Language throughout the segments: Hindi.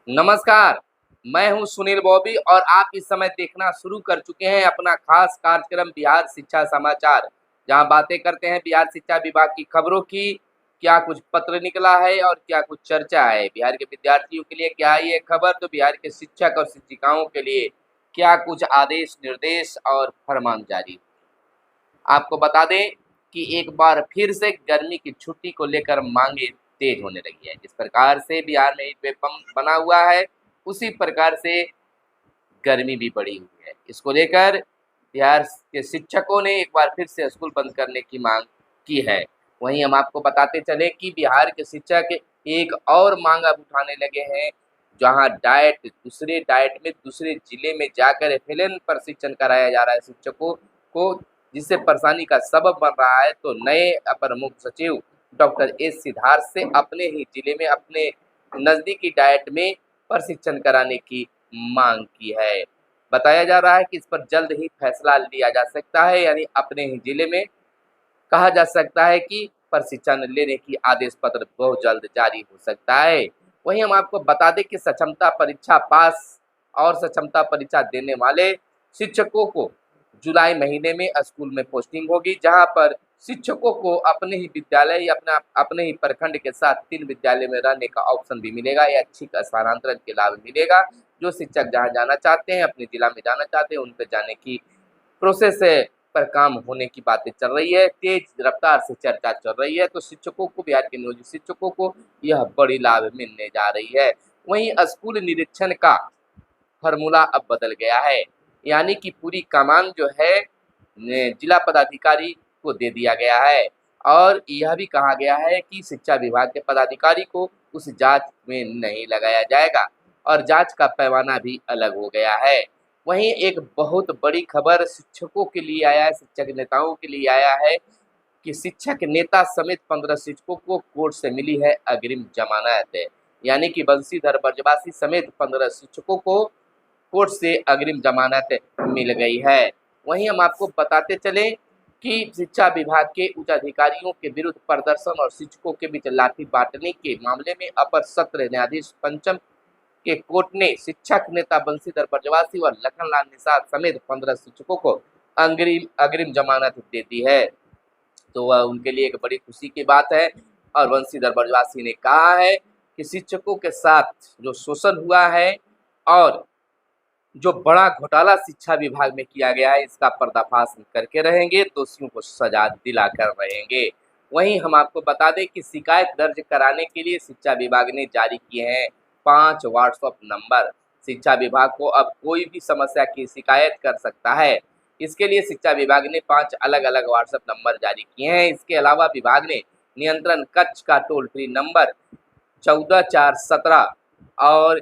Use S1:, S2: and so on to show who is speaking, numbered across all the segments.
S1: नमस्कार, मैं हूं सुनील बॉबी और आप इस समय देखना शुरू कर चुके हैं अपना खास कार्यक्रम बिहार शिक्षा समाचार, जहां बातें करते हैं बिहार शिक्षा विभाग की खबरों की। क्या कुछ पत्र निकला है और क्या कुछ चर्चा है। बिहार के विद्यार्थियों के लिए क्या है ये खबर, तो बिहार के शिक्षक और शिक्षिकाओं के लिए क्या कुछ आदेश, निर्देश और फरमान जारी। आपको बता दें कि एक बार फिर से गर्मी की छुट्टी को लेकर मांगे तेज होने लगी है। जिस प्रकार से बिहार में हीट वेव बना हुआ है, उसी प्रकार से गर्मी भी बढ़ी हुई है। इसको लेकर बिहार के शिक्षकों ने एक बार फिर से स्कूल बंद करने की मांग की है। वहीं हम आपको बताते चले कि बिहार के शिक्षक एक और मांग अब उठाने लगे हैं, जहां डाइट में दूसरे जिले में जाकर एफएलएन प्रशिक्षण कराया जा रहा है शिक्षकों को, जिससे परेशानी का सबब बन रहा है। तो नए अपर मुख्य सचिव डॉक्टर एस सिद्धार्थ से अपने ही जिले में अपने नजदीकी डाइट में प्रशिक्षण कराने की मांग की है। बताया जा रहा है कि इस पर जल्द ही फैसला लिया जा सकता है, यानी अपने ही जिले में कहा जा सकता है कि प्रशिक्षण लेने की आदेश पत्र बहुत जल्द जारी हो सकता है। वहीं हम आपको बता दें कि सक्षमता परीक्षा पास और सक्षमता परीक्षा देने वाले शिक्षकों को जुलाई महीने में स्कूल में पोस्टिंग होगी, जहां पर शिक्षकों को अपने ही विद्यालय या अपने ही प्रखंड के साथ 3 विद्यालय में रहने का ऑप्शन भी मिलेगा। या अच्छी स्थानांतरण के लाभ मिलेगा। जो शिक्षक जहां जाना चाहते हैं, अपने जिला में जाना चाहते हैं, उन पे जाने की प्रोसेस पर काम होने की बातें चल रही है, तेज रफ्तार से चर्चा चल रही है। तो शिक्षकों को, बिहार के नियोजित शिक्षकों को यह बड़ी लाभ मिलने जा रही है। वहीं स्कूल निरीक्षण का फॉर्मूला अब बदल गया है, यानी कि पूरी कमान जो है जिला पदाधिकारी को दे दिया गया है। और यह भी कहा गया है कि शिक्षा विभाग के पदाधिकारी को उस जांच में नहीं लगाया जाएगा और जांच का पैमाना भी अलग हो गया है। वहीं एक बहुत बड़ी खबर शिक्षकों के लिए आया है, शिक्षक नेताओं के लिए आया है कि शिक्षक नेता समेत 15 शिक्षकों को कोर्ट से मिली है अग्रिम जमानत। यानी कि बंशीधर ब्रजवासी समेत 15 शिक्षकों को कोर्ट से अग्रिम जमानत मिल गई है। वहीं हम आपको बताते चलें कि शिक्षा विभाग के उच्च अधिकारियों के विरुद्ध प्रदर्शन और शिक्षकों के बीच लाठी बांटने के मामले में अपर सत्र न्यायाधीश पंचम के कोर्ट ने शिक्षक नेता बंशीधर ब्रजवासी व लखनलाल निषाद समेत 15 शिक्षकों को अग्रिम अग्रिम जमानत दे दी है। तो वह उनके लिए एक बड़ी खुशी की बात है। और बंशीधर ब्रजवासी ने कहा है कि शिक्षकों के साथ जो शोषण हुआ है और जो बड़ा घोटाला शिक्षा विभाग में किया गया है, इसका पर्दाफाश करके रहेंगे, दोषियों को सजा दिलाकर रहेंगे। वहीं हम आपको बता दें कि शिकायत दर्ज कराने के लिए शिक्षा विभाग ने जारी किए हैं 5 व्हाट्सएप नंबर। शिक्षा विभाग को अब कोई भी समस्या की शिकायत कर सकता है। इसके लिए शिक्षा विभाग ने 5 अलग अलग व्हाट्सएप नंबर जारी किए हैं। इसके अलावा विभाग ने नियंत्रण कक्ष का टोल फ्री नंबर 14417 और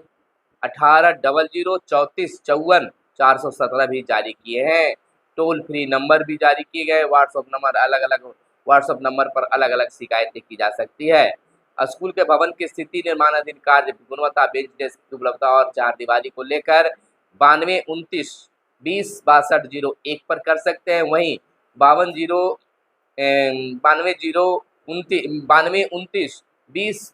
S1: 1800 3454 भी जारी किए हैं। टोल फ्री नंबर भी जारी किए गए। व्हाट्सएप नंबर अलग अलग व्हाट्सएप नंबर पर अलग अलग शिकायतें की जा सकती है। स्कूल के भवन की स्थिति, निर्माणाधीन कार्य, गुणवत्ता, बेंच डेस्क की उपलब्धता और चार दीवारी को लेकर 9229 20 6201 पर कर सकते हैं। वहीं 9229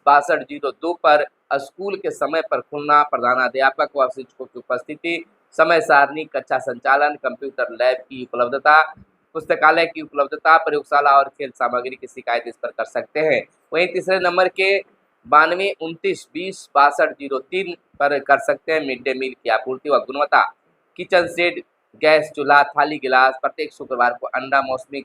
S1: पर स्कूल के समय पर खुलना, प्रधानाध्यापक व शिक्षकों की उपस्थिति, समय सारणी, कक्षा संचालन, कंप्यूटर लैब की उपलब्धता, पुस्तकालय की उपलब्धता, प्रयोगशाला और खेल सामग्री की शिकायत इस पर कर सकते हैं। वहीं तीसरे नंबर के 9229 20 6203 पर कर सकते हैं मिड डे मील की आपूर्ति व गुणवत्ता, किचन सेट, गैस चूल्हा, थाली गिलास, प्रत्येक शुक्रवार को अंडा, मौसमी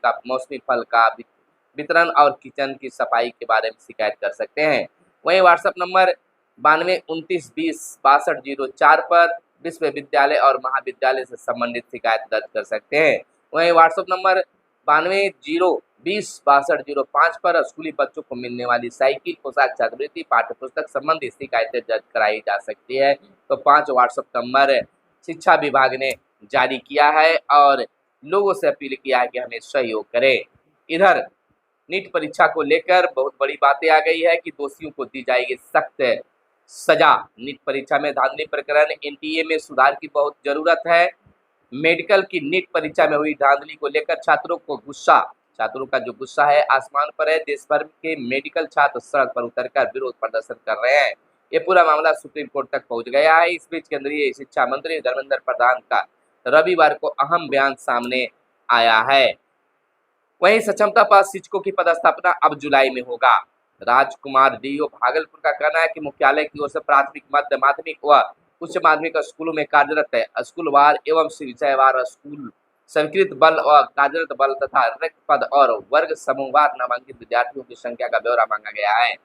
S1: फल का वितरण और किचन की सफाई के बारे में शिकायत कर सकते हैं। वहीं व्हाट्सएप नंबर 9229 20 6204 पर विश्वविद्यालय और महाविद्यालय से संबंधित शिकायत दर्ज कर सकते हैं। वहीं व्हाट्सएप नंबर 92 20 6205 पर स्कूली बच्चों को मिलने वाली साइकिल, पोशाक, छात्रवृत्ति, पाठ्य पुस्तक संबंधी शिकायतें दर्ज कराई जा सकती है। तो 5 व्हाट्सएप नंबर शिक्षा विभाग ने जारी किया है और लोगों से अपील किया है कि हमें सहयोग करें। इधर नीट परीक्षा को लेकर बहुत बड़ी बातें आ गई है कि दोषियों को दी जाएगी सख्त सजा। नीट परीक्षा में धांधली प्रकरण, एनटीए में सुधार की बहुत जरूरत है। मेडिकल की नीट परीक्षा में हुई धांधली को लेकर छात्रों का जो गुस्सा है आसमान पर है। देश भर के मेडिकल छात्र सड़क पर उतरकर विरोध प्रदर्शन कर रहे हैं। ये पूरा मामला सुप्रीम कोर्ट तक पहुंच गया है। इस बीच केंद्रीय शिक्षा मंत्री धर्मेंद्र प्रधान का रविवार को अहम बयान सामने आया है। वहीं सक्षमता पास शिक्षकों की पदस्थापना अब जुलाई में होगा। राजकुमार डीओ भागलपुर का कहना है कि मुख्यालय की ओर से प्राथमिक, मध्य माध्यमिक व उच्च माध्यमिक स्कूलों में कार्यरत है स्कूलवार एवं विषयवार स्कूल स्वीकृत बल व कार्यरत बल तथा रिक्त पद और वर्ग समूहवार नामांकित विद्यार्थियों की संख्या का ब्यौरा मांगा गया है।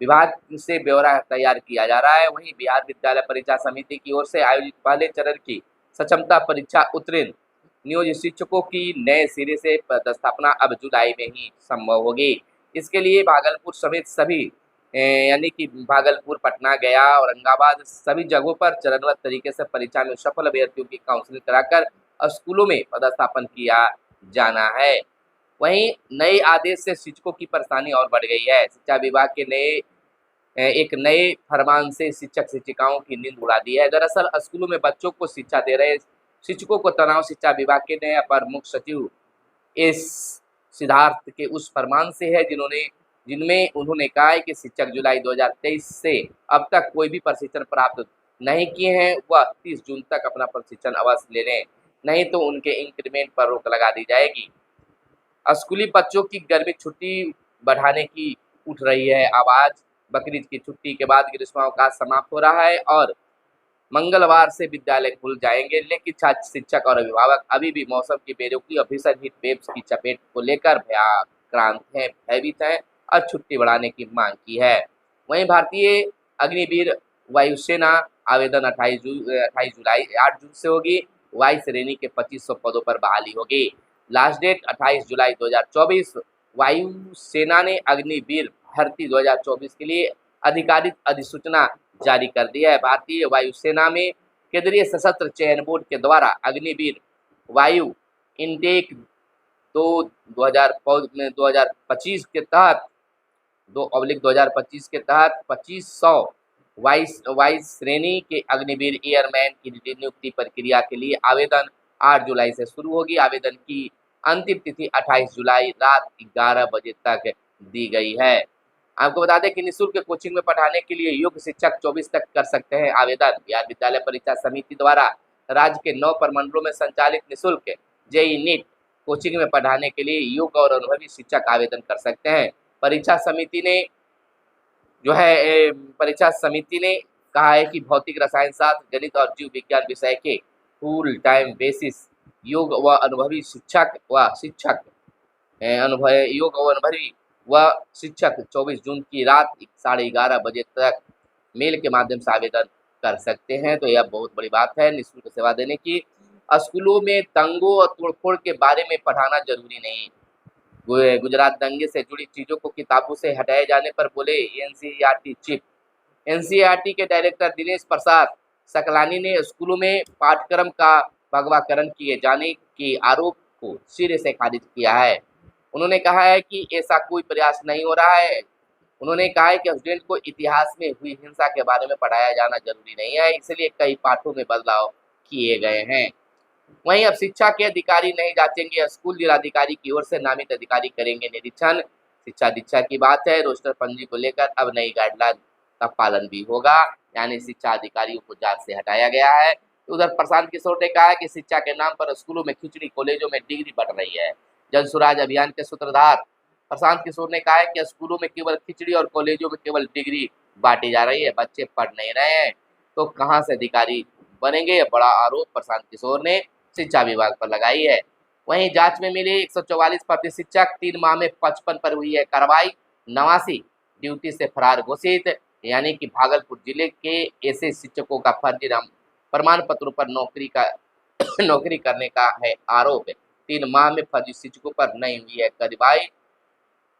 S1: विभाग से ब्यौरा तैयार किया जा रहा है। वहीं बिहार विद्यालय परीक्षा समिति की ओर से आयोजित पहले चरण की सक्षमता परीक्षा उत्तीर्ण नियोजित शिक्षकों की नए सिरे से पदस्थापना अब जुलाई में ही संभव होगी। इसके लिए भागलपुर समेत सभी यानी कि भागलपुर, पटना, गया, औरंगाबाद सभी जगहों पर चरणबद्ध तरीके से परीक्षा में सफल अभ्यर्थियों की काउंसलिंग कराकर स्कूलों में पदस्थापन किया जाना है। वहीं नए आदेश से शिक्षकों की परेशानी और बढ़ गई है। शिक्षा विभाग के एक नए फरमान से शिक्षक शिक्षिकाओं की नींद उड़ा दी है। दरअसल स्कूलों में बच्चों को शिक्षा दे रहे शिक्षकों को तनाव शिक्षा विभाग के नए अपर मुख्य सचिव एस सिद्धार्थ के उस फरमान से है जिनमें उन्होंने कहा है कि शिक्षक जुलाई 2023 से अब तक कोई भी प्रशिक्षण प्राप्त नहीं किए हैं वह 30 जून तक अपना प्रशिक्षण अवश्य ले लें, नहीं तो उनके इंक्रीमेंट पर रोक लगा दी जाएगी। स्कूली बच्चों की गर्मी छुट्टी बढ़ाने की उठ रही है आवाज। बकरीद की छुट्टी के बाद ग्रीष्मावकाश समाप्त हो रहा है और मंगलवार से विद्यालय खुल जाएंगे, लेकिन छात्र, शिक्षक और अभिभावक अभी भी मौसम की बेरुखी और भीषण हीट वेव्स की चपेट को लेकर भयभीत हैं और छुट्टी बढ़ाने की मांग की है। वहीं भारतीय अग्निवीर वायुसेना आवेदन 28 जुलाई 8 जून से होगी। वायु श्रेणी के 2500 पदों पर बहाली होगी। लास्ट डेट 28 जुलाई 2024। वायुसेना ने अग्निवीर भर्ती 2024 के लिए आधिकारिक अधिसूचना जारी कर दिया है। भारतीय वायुसेना में केंद्रीय सशस्त्र चयन बोर्ड के द्वारा अग्निवीर वायु इनटेक 2025 के तहत 2/2025 के तहत 2500 वाइस श्रेणी के अग्निवीर एयरमैन की नियुक्ति प्रक्रिया के लिए आवेदन 8 जुलाई से शुरू होगी। आवेदन की अंतिम तिथि 28 जुलाई रात 11 बजे तक दी गई है। आपको बता दें कि निःशुल्क कोचिंग में पढ़ाने के लिए योग्य शिक्षक 24 तक कर सकते हैं आवेदन। बिहार विद्यालय परीक्षा समिति द्वारा राज्य के 9 प्रमंडलों में संचालित निःशुल्क जेईई नीट कोचिंग में पढ़ाने के लिए योग्य और अनुभवी शिक्षक आवेदन कर सकते हैं। परीक्षा समिति ने कहा है कि भौतिक, रसायन शास्त्र, गणित और जीव विज्ञान विषय के फुल टाइम बेसिस योग्य व अनुभवी शिक्षक 24 जून की रात 11:30 बजे तक मेल के माध्यम से आवेदन कर सकते हैं। तो यह बहुत बड़ी बात है निःशुल्क सेवा देने की। स्कूलों में दंगों और तोड़फोड़ के बारे में पढ़ाना जरूरी नहीं। गुजरात दंगे से जुड़ी चीजों को किताबों से हटाए जाने पर बोले एनसीईआरटी चीफ। एनसीईआरटी के डायरेक्टर दिनेश प्रसाद सकलानी ने स्कूलों में पाठ्यक्रम का भगवाकरण किए जाने के आरोप को सिरे से खारिज किया है। उन्होंने कहा है कि ऐसा कोई प्रयास नहीं हो रहा है। उन्होंने कहा है कि स्टूडेंट को इतिहास में हुई हिंसा के बारे में पढ़ाया जाना जरूरी नहीं है, इसलिए कई पाठों में बदलाव किए गए हैं। वहीं अब शिक्षा के अधिकारी नहीं जांचेंगे स्कूल, जिलाधिकारी की ओर से नामित अधिकारी करेंगे निरीक्षण। शिक्षा दीक्षा की बात है। रोस्टर पंजी को लेकर अब नई गाइडलाइन का पालन भी होगा, यानी शिक्षा अधिकारियों को जांच से हटाया गया है। उधर प्रशांत किशोर ने कहा है कि शिक्षा के नाम पर स्कूलों में खिचड़ी, कॉलेजों में डिग्री बढ़ रही है। जल स्वराज अभियान के सूत्रधार प्रशांत किशोर ने कहा है कि स्कूलों में केवल खिचड़ी और कॉलेजों में केवल डिग्री बांटी जा रही है, बच्चे पढ़ नहीं रहे हैं, तो कहाँ से अधिकारी बनेंगे। यह बड़ा आरोप प्रशांत किशोर ने शिक्षा विभाग पर लगाई है। वहीं जांच में मिले 144 फर्जी शिक्षक, 3 माह में 55 पर हुई है कार्रवाई। 89 ड्यूटी से फरार घोषित, यानी कि भागलपुर जिले के ऐसे शिक्षकों का फर्जी प्रमाण पत्रों पर नौकरी करने का है आरोप। 3 माह में फर्जी शिक्षकों पर नहीं हुई है कार्रवाई।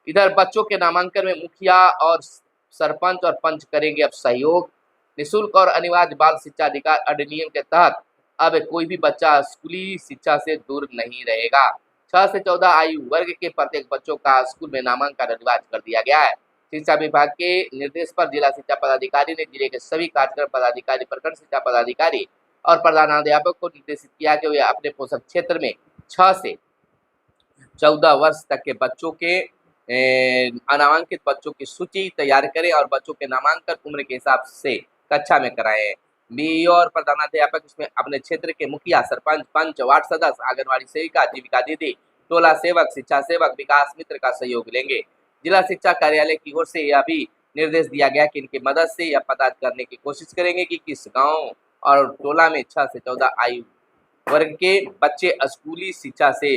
S1: इधर बच्चों के नामांकन में मुखिया और सरपंच और पंच करेंगे अब सहयोग। निःशुल्क और अनिवार्य बाल शिक्षा अधिकार अधिनियम के तहत अब कोई भी बच्चा स्कूली शिक्षा से दूर नहीं रहेगा। 6 से 14 आयु वर्ग के प्रत्येक बच्चों का स्कूल में नामांकन अनिवार्य कर दिया गया है। शिक्षा विभाग के निर्देश पर जिला शिक्षा पदाधिकारी ने जिले के सभी कार्यक्रम पदाधिकारी, प्रखंड शिक्षा पदाधिकारी और प्रधानाध्यापक को निर्देशित किया कि वे अपने पोषक क्षेत्र में 6 से 14 वर्ष तक के बच्चों के अनामांकित बच्चों की सूची तैयार करें और बच्चों के नामांकन उम्र के हिसाब से कक्षा में कराएं। बीईओ और प्रधानाध्यापक इसमें अपने क्षेत्र के मुखिया, सरपंच, पंच, वार्ड सदस्य, आंगनबाड़ी सेविका, जीविका दीदी, टोला सेवक, शिक्षा सेवक, विकास मित्र का सहयोग लेंगे। जिला शिक्षा कार्यालय की ओर से यह भी निर्देश दिया गया कि इनकी मदद से यह पता करने की कोशिश करेंगे कि किस गांव और टोला में 6 से 14 आयु वर्ग के बच्चे स्कूली शिक्षा से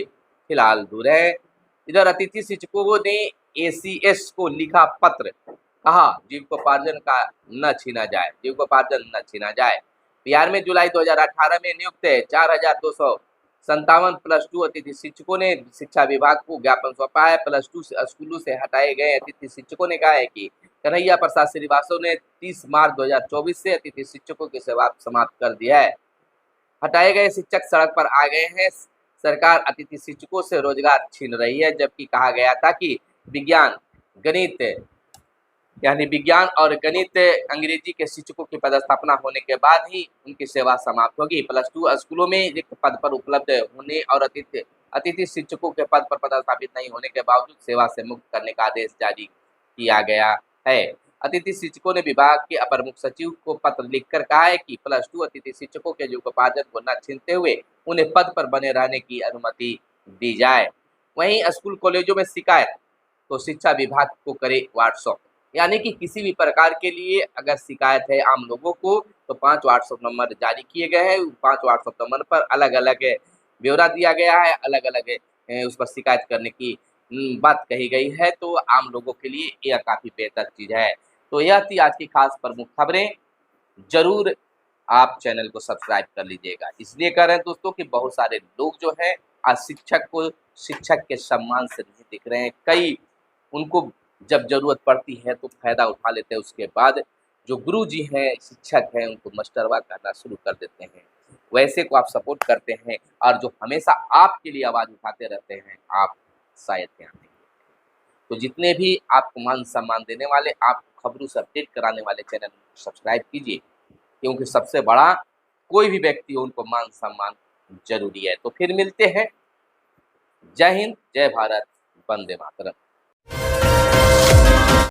S1: फिलहाल दूर है। इधर अतिथि शिक्षकों ने एसीएस को लिखा पत्र, कहा जीविकोपार्जन का न छीना जाए, जीविकोपार्जन न छीना जाए। बिहार में जुलाई 2018 में नियुक्त 4,257 +2 अतिथि शिक्षकों ने शिक्षा विभाग को ज्ञापन सौंपा है। +2 स्कूलों से हटाए गए अतिथि शिक्षकों ने कहा है कि कन्हैया प्रसाद श्रीवास्तव ने 30 मार्च 2024 से अतिथि शिक्षकों की सेवा समाप्त कर दी है। हटाए गए शिक्षक सड़क पर आ गए हैं। सरकार अतिथि शिक्षकों से रोजगार छीन रही है, जबकि कहा गया था कि विज्ञान और गणित अंग्रेजी के शिक्षकों की पदस्थापना होने के बाद ही उनकी सेवा समाप्त होगी। +2 स्कूलों में रिक्त पद पर उपलब्ध होने और अतिथि शिक्षकों के पद पर पदस्थापित नहीं होने के बावजूद सेवा से मुक्त करने का आदेश जारी किया गया है। अतिथि शिक्षकों ने विभाग के अपर मुख्य सचिव को पत्र लिखकर कहा है कि +2 अतिथि शिक्षकों के जीविकोपार्जन को न छीनते हुए उन्हें पद पर बने रहने की अनुमति दी जाए। वहीं स्कूल कॉलेजों में शिकायत तो शिक्षा विभाग को करे व्हाट्सएप, यानी कि किसी भी प्रकार के लिए अगर शिकायत है आम लोगों को तो 5 व्हाट्सएप नंबर जारी किए गए हैं। 5 व्हाट्सएप नंबर पर अलग अलग ब्यौरा दिया गया है, अलग अलग उस पर शिकायत करने की बात कही गई है। तो आम लोगों के लिए यह काफ़ी बेहतर चीज़ है। तो यह थी आज की खास प्रमुख खबरें। जरूर आप चैनल को सब्सक्राइब कर लीजिएगा। इसलिए कर रहे हैं दोस्तों कि बहुत सारे लोग जो हैं आज शिक्षक को शिक्षक के सम्मान से नहीं दिख रहे हैं। कई उनको जब ज़रूरत पड़ती है तो फ़ायदा उठा लेते हैं, उसके बाद जो गुरुजी हैं, शिक्षक हैं, उनको मस्टरवा करना शुरू कर देते हैं। वैसे को आप सपोर्ट करते हैं और जो हमेशा आपके लिए आवाज़ उठाते रहते हैं, आप शायद ध्यान नहीं देते। तो जितने भी आपको मान सम्मान देने वाले, आपको खबरों से अपडेट कराने वाले चैनल को सब्सक्राइब कीजिए, क्योंकि सबसे बड़ा कोई भी व्यक्ति हो उनको मान सम्मान जरूरी है। तो फिर मिलते हैं। जय हिंद, जय भारत, वंदे मातरम।